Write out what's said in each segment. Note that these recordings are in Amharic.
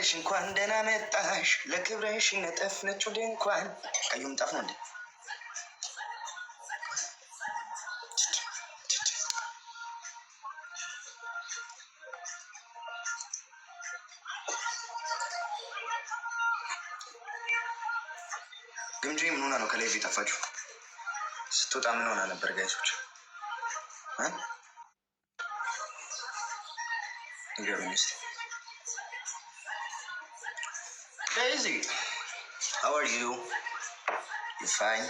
መጣልሽ እንኳን ደህና መጣሽ ለክብረሽ ነጠፍ ነጩ ድንኳን ቀዩም ጠፍ ነው እንዴ? ግምጂ ምን ሆና ነው ከላይ የጠፋችሁ? ስትወጣ ምን ሆና ነበር ጋይሶች? ንገሩኝ እስኪ። Daisy, how are you? You fine?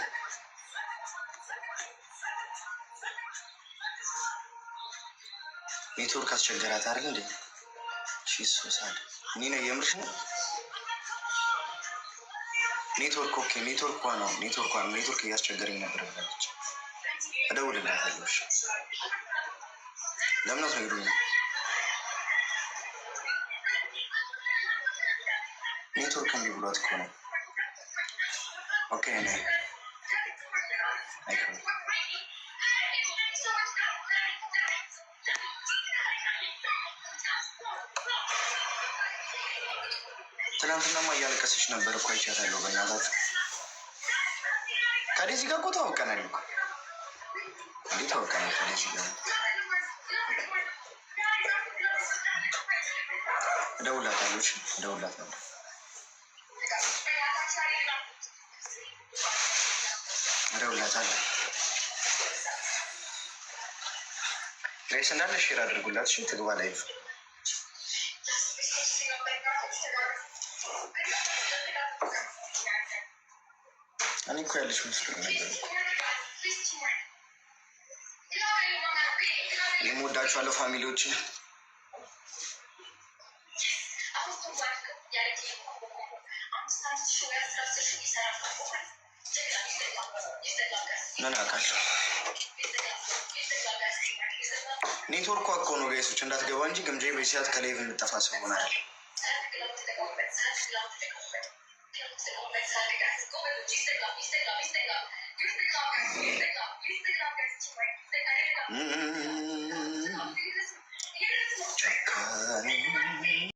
ኔትወርክ አስቸገራት አይደል እንዴ? ሺስ ሶሳድ ኒና የምርሽ ነው? ኔትወርክ ኦኬ፣ ኔትወርክ ነው። ኔትወርክ እያስቸገረኝ ነበር ብላለች። እደውልላታለሁ። እሺ ለምን አትነግሩኝ? ኔትወርክ እንዲህ ብሏት እኮ ነው። ኦኬ ነይ አይከው ትናንትናማ እያለቀሰች ነበር እኮ አይቻታለሁ። በእናታችሁ ከዴዚ ጋር እኮ ተዋውቀናል እኮ። እንዴት ተዋውቀናል ከዴዚ ጋር? እደውልላታለሁ። እደውልላታለሁ። ሬስ እንዳለ ሼር አድርጉላት። እሺ ትግባ ላይቭ እኔ እኮ ያለች መስሎኝ ነበር እኮ። የምወዳችኋለሁ ፋሚሊዎች። ምን አውቃለሁ። ኔትወርኳ እኮ ነው ጋይሶች፣ እንዳትገባ እንጂ ግምጄ በሲያት ከላይቭ የምጠፋ ሰው ሆናል። ጨካኔ